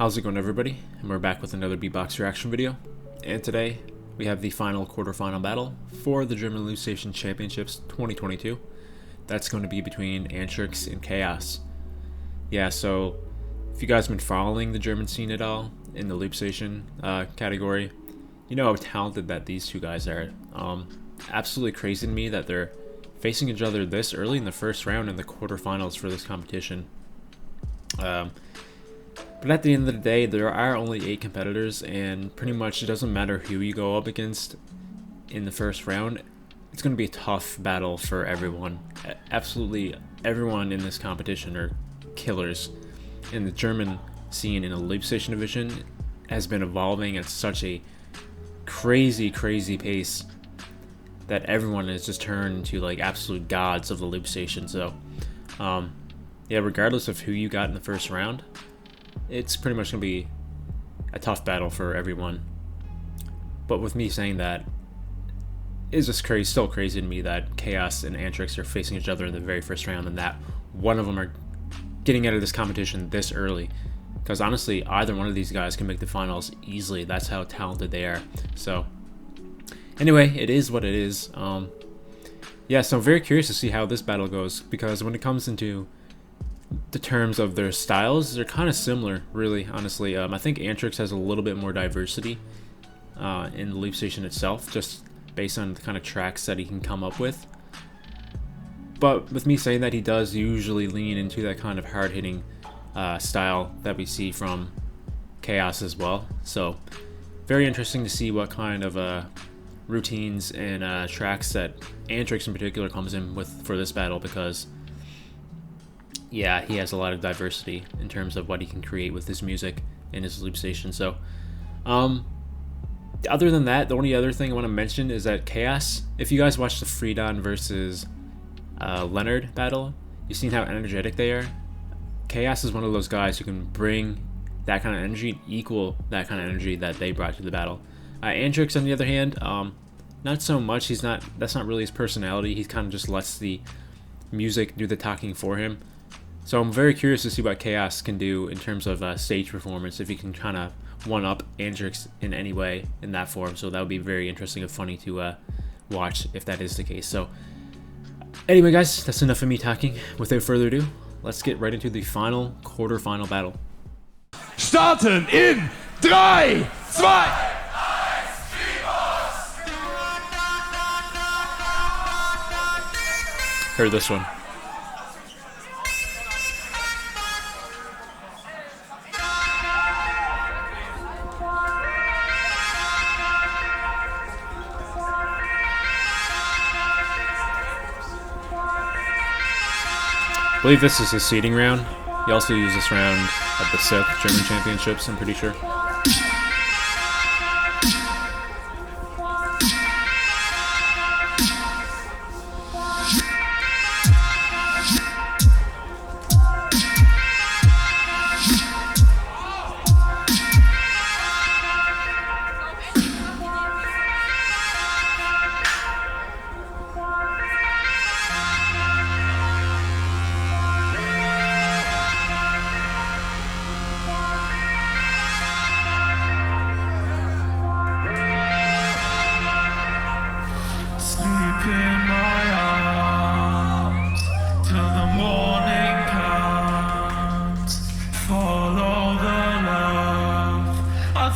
How's it going, everybody? And we're back with another Beatbox reaction video. And today we have the final quarterfinal battle for the German Loop Station Championships 2022. That's going to be between Antrix and KAOS. Yeah, so if you guys have been following the German scene at all in the Loop Station category, you know how talented that these two guys are. Absolutely crazy to me that they're facing each other this early in the first round in the quarterfinals for this competition. But at the end of the day, there are only 8 competitors, and pretty much it doesn't matter who you go up against in the first round. It's going to be a tough battle for everyone. Absolutely everyone in this competition are killers. And the German scene in the Loop Station division has been evolving at such a crazy pace that everyone has just turned into like absolute gods of the Loop Station. So yeah, regardless of who you got in the first round, it's pretty much going to be a tough battle for everyone. But with me saying that, it's just still crazy to me that KAOS and Antrix are facing each other in the very first round, and that one of them are getting out of this competition this early. Because honestly, either one of these guys can make the finals easily. That's how talented they are. So anyway, it is what it is. Yeah, so I'm very curious to see how this battle goes, because when it comes into the terms of their styles, they're kind of similar, really, honestly. I think Antrix has a little bit more diversity in the Loop Station itself, just based on the kind of tracks that he can come up with. But with me saying that, he does usually lean into that kind of hard-hitting style that we see from KAOS as well. So very interesting to see what kind of routines and tracks that Antrix in particular comes in with for this battle, because yeah, he has a lot of diversity in terms of what he can create with his music in his Loop Station. So other than that, the only other thing I want to mention is that KAOS, if you guys watch the Freedon versus Leonard battle, you've seen how energetic they are. KAOS is one of those guys who can bring that kind of energy and equal that kind of energy that they brought to the battle. Antrix, on the other hand, not so much. That's not really his personality. He kind of just lets the music do the talking for him. So I'm very curious to see what KAOS can do in terms of stage performance, if he can kind of one-up Antrix in any way in that form. So that would be very interesting and funny to watch if that is the case. So anyway, guys, that's enough of me talking. Without further ado, let's get right into the final quarterfinal battle. Starten in 3, 2, 1. Heard this one. I believe this is his seeding round. He also used this round at the South German Championships, I'm pretty sure.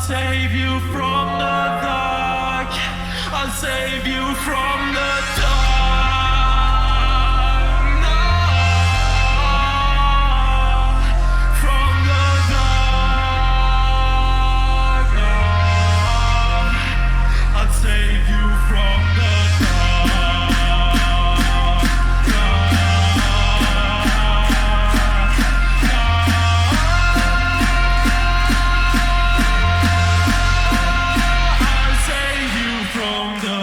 Save you from the dark. I'll save you from the dark. No, from the dark. No, I'll save you from the dark. I'll save you from the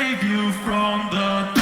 save you from the dark.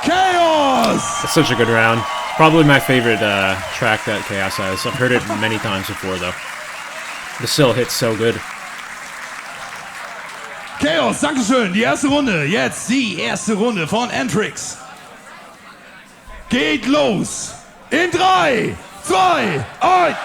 KAOS! That's such a good round. Probably my favorite track that KAOS has. I've heard it many times before, though. The still hits so good. KAOS, Dankeschön. Die erste Runde. Jetzt die erste Runde von Antrix. Geht los. In 3, 2, 1.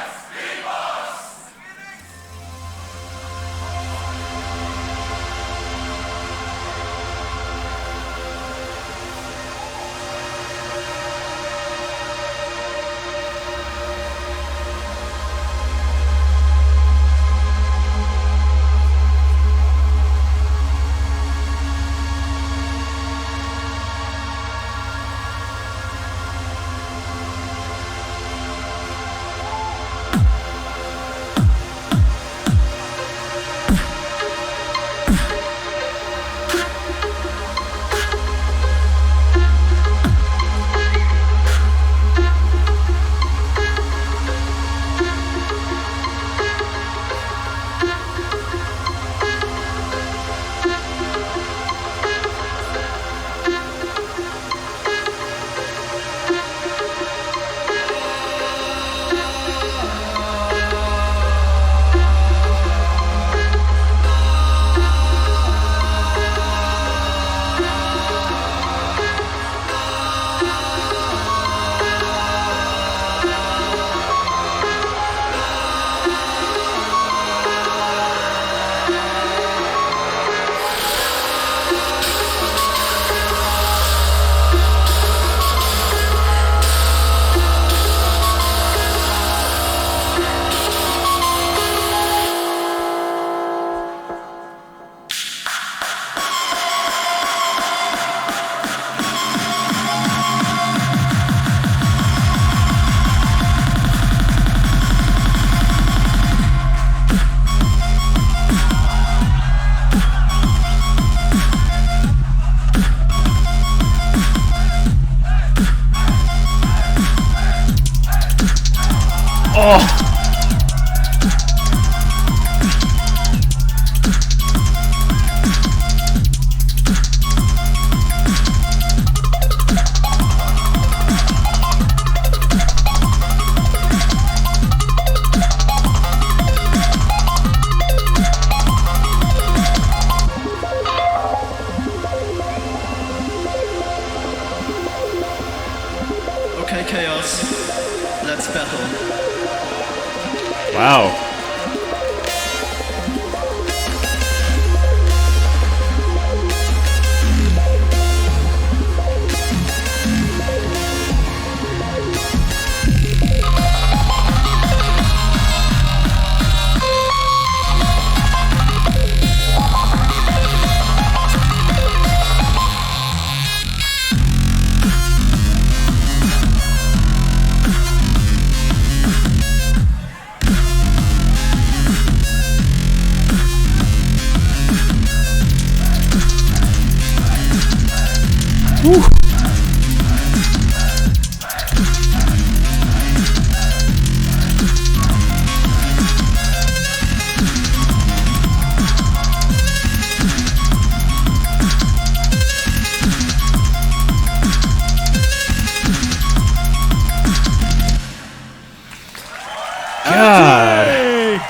Oh! Okay, KAOS, let's battle. Wow. Whew. God.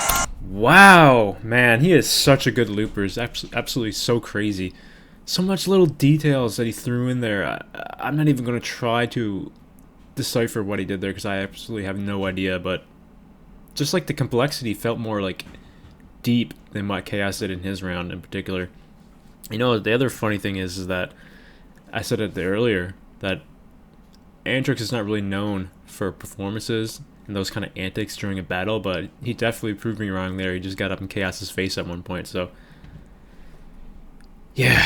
Wow, man, he is such a good looper. It's absolutely so crazy. So much little details that he threw in there. I'm not even going to try to decipher what he did there because I absolutely have no idea, but just like the complexity felt more like deep than what KAOS did in his round in particular. You know, the other funny thing is that I said it earlier that Antrix is not really known for performances and those kind of antics during a battle, but he definitely proved me wrong there. He just got up in KAOS's face at one point. So yeah,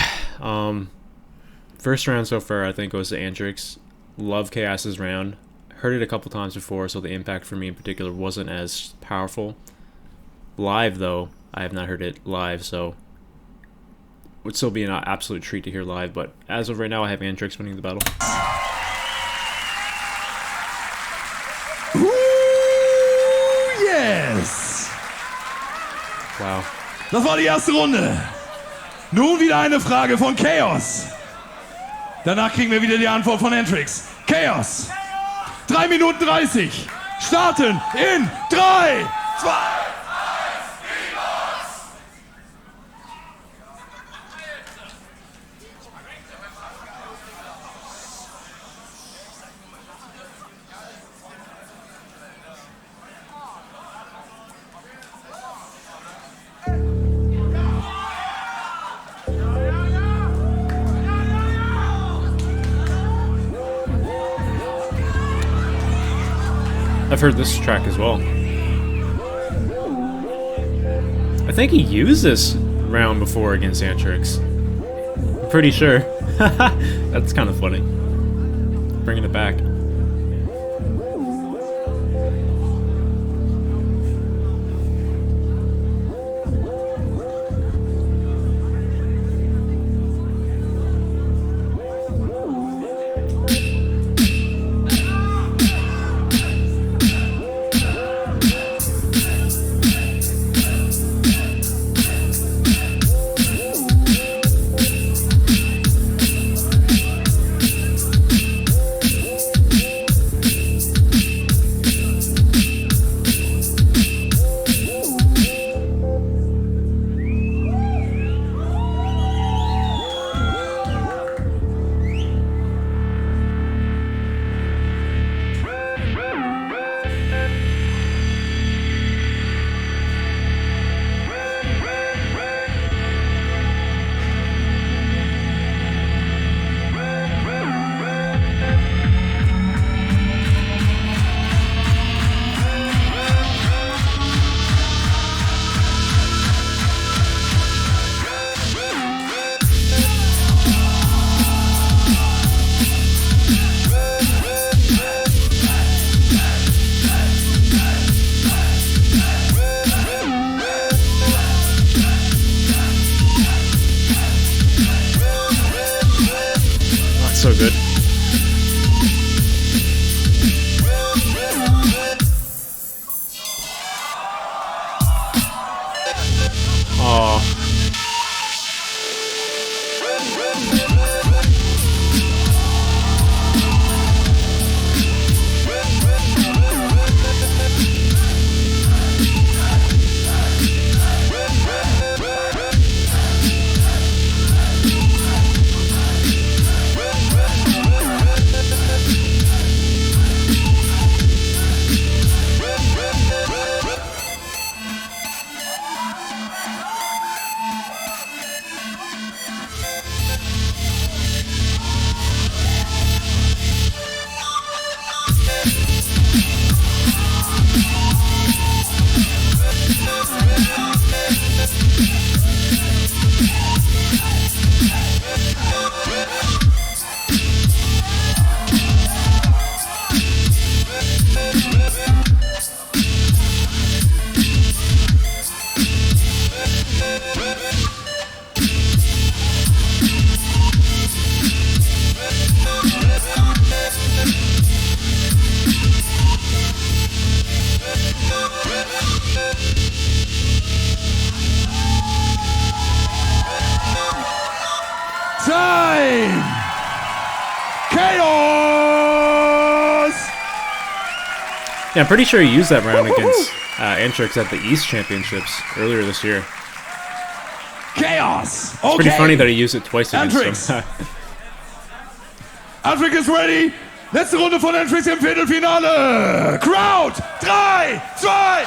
first round so far I think goes to Antrix. Love KAOS's round. Heard it a couple times before, so the impact for me in particular wasn't as powerful. Live though, I have not heard it live, so would still be an absolute treat to hear live. But as of right now, I have Antrix winning the battle. Ooh, yes! Wow. Das war die erste Runde. Nun wieder eine Frage von KAOS. Danach kriegen wir wieder die Antwort von Antrix. KAOS. 3 Minuten 30. Starten in 3, 2... I've heard this track as well. I think he used this round before against Antrix. I'm pretty sure. That's kind of funny. Bringing it back. So good. Oh. Time! KAOS! Yeah, I'm pretty sure he used that round against Antrix at the East Championships earlier this year. KAOS! It's pretty funny that he used it twice against Antrix. him. Antrix is ready. Letzte Runde von Antrix im Viertelfinale. Crowd! 3, 2...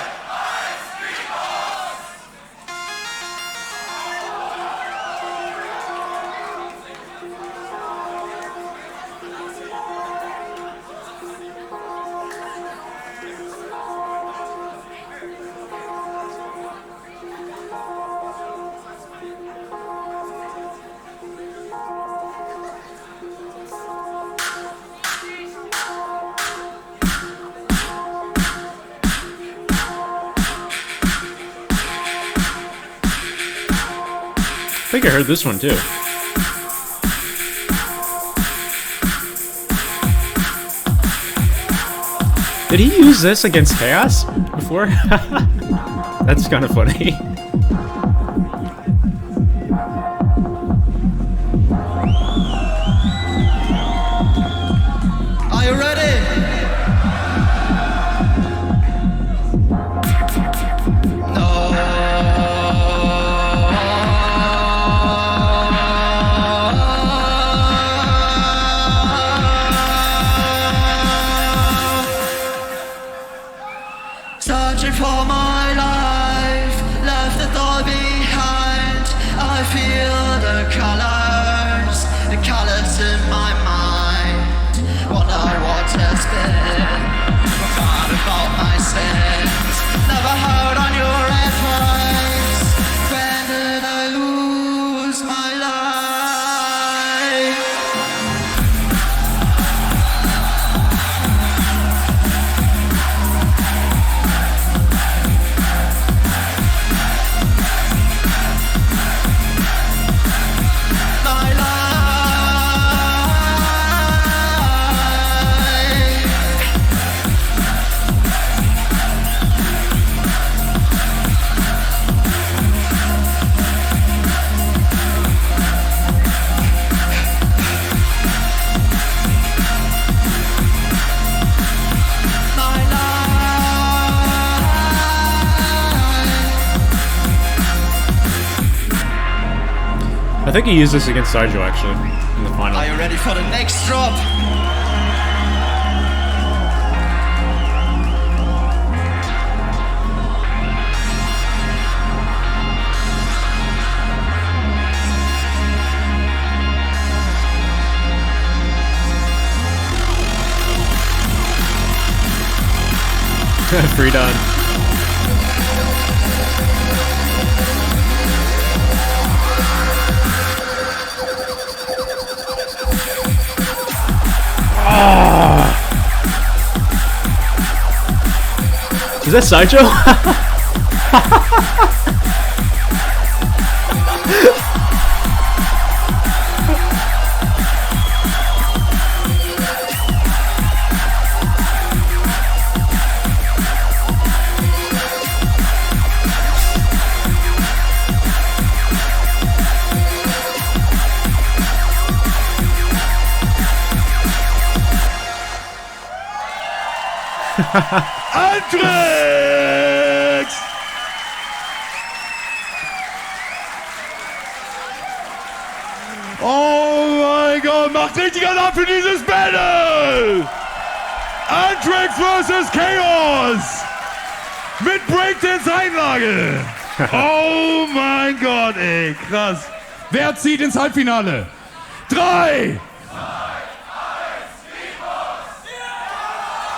think I heard this one too. Did he use this against KAOS before? That's kind of funny. Are you ready? Searching for my life, left it all behind. I feel the colors in my mind. Wonder what has been, forgot about my sins. Never heard on your advice. When did I lose my life? I think he used this against Saijo actually in the final. Are you ready for the next drop? Free done. Is that Saijo? Antrix! Oh mein Gott, macht richtig Alarm für dieses Battle! Antrix vs. KAOS! Mit Breakdance-Einlage! Oh mein Gott, ey, krass. Wer zieht ins Halbfinale? 3!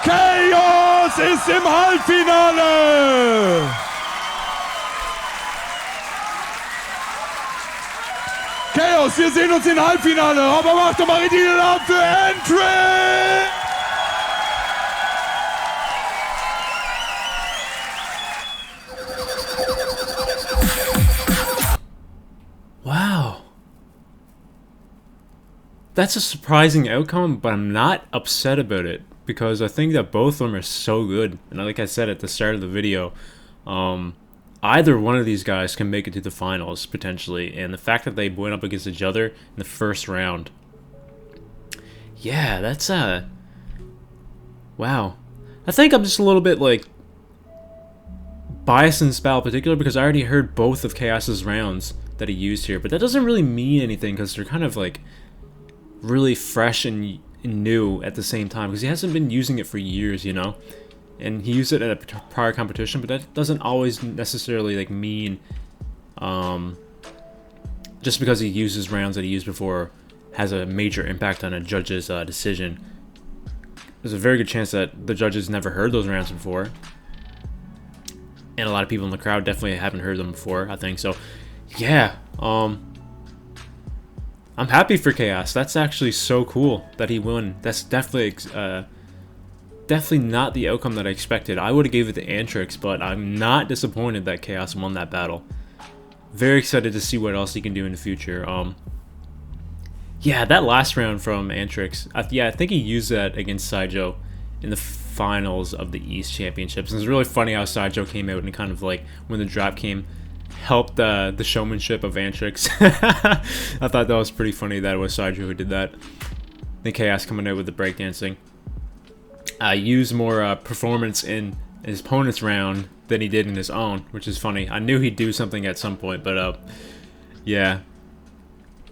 KAOS ist im Halbfinale! KAOS, wir sehen uns im Halbfinale, aber macht doch mal richtig Alarm für Antrix! Wow. That's a surprising outcome, but I'm not upset about it because I think that both of them are so good. And like I said at the start of the video, either one of these guys can make it to the finals potentially, and the fact that they went up against each other in the first round, yeah, that's wow. I think I'm just a little bit like biased in this battle in particular because I already heard both of KAOS's rounds that he used here, but that doesn't really mean anything because they're kind of like really fresh and new at the same time because he hasn't been using it for years, you know. And he used it at a prior competition, but that doesn't always necessarily like mean just because he uses rounds that he used before has a major impact on a judge's decision. There's a very good chance that the judges never heard those rounds before, and a lot of people in the crowd definitely haven't heard them before, I think. So yeah, I'm happy for KAOS. That's actually so cool that he won. That's definitely definitely not the outcome that I expected. I would have gave it to Antrix, but I'm not disappointed that KAOS won that battle. very excited to see what else he can do in the future. Yeah, that last round from Antrix, I think he used that against Saijo in the finals of the East Championships. And it's really funny how Saijo came out and kind of like, when the drop came, helped the showmanship of Antrix. I thought that was pretty funny that it was Saijo who did that. Then KAOS coming out with the breakdancing. Used more performance in his opponent's round than he did in his own, which is funny. I knew he'd do something at some point, but yeah.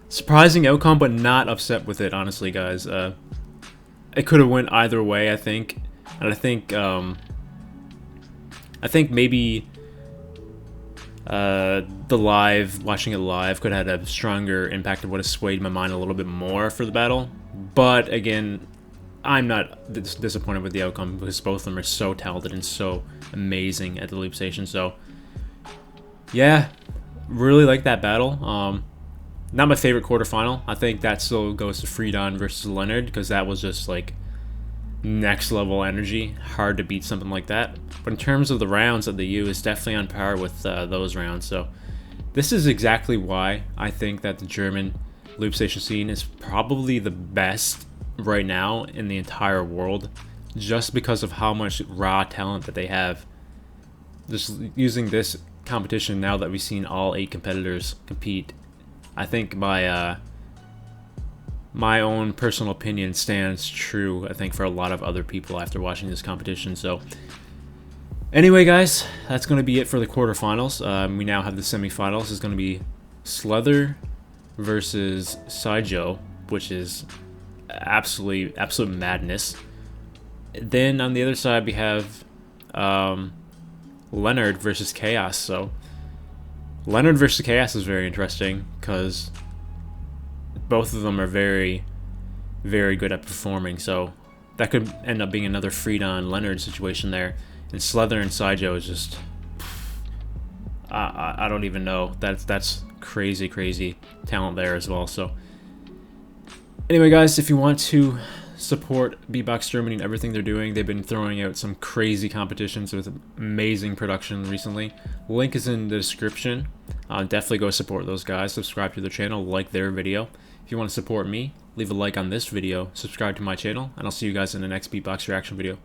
Surprising outcome, but not upset with it, honestly, guys. It could have went either way, I think. And I think maybe watching it live could have had a stronger impact of what has swayed my mind a little bit more for the battle. But again, I'm not disappointed with the outcome because both of them are so talented and so amazing at the loop station. So yeah, really like that battle. Not my favorite quarterfinal. I think that still goes to Freedon versus Leonard because that was just like next level energy. Hard to beat something like that. But in terms of the rounds of the U, is definitely on par with those rounds. So this is exactly why I think that the German loop station scene is probably the best right now in the entire world, just because of how much raw talent that they have. Just using this competition, now that we've seen all 8 competitors compete, I think my own personal opinion stands true, I think, for a lot of other people after watching this competition. So anyway, guys, that's going to be it for the quarterfinals. We now have the semifinals. It's going to be Slither versus Saijo, which is absolute madness. Then on the other side, we have Leonard versus KAOS. So Leonard versus KAOS is very interesting because both of them are very, very good at performing. So that could end up being another Freedon Leonard situation there. And Slither and Saijo is just, I don't even know. That's crazy talent there as well. So anyway, guys, if you want to support Beatbox Germany and everything they're doing, they've been throwing out some crazy competitions with amazing production recently. Link is in the description. Definitely go support those guys. Subscribe to their channel, like their video. If you want to support me, leave a like on this video, subscribe to my channel, and I'll see you guys in the next Beatbox reaction video.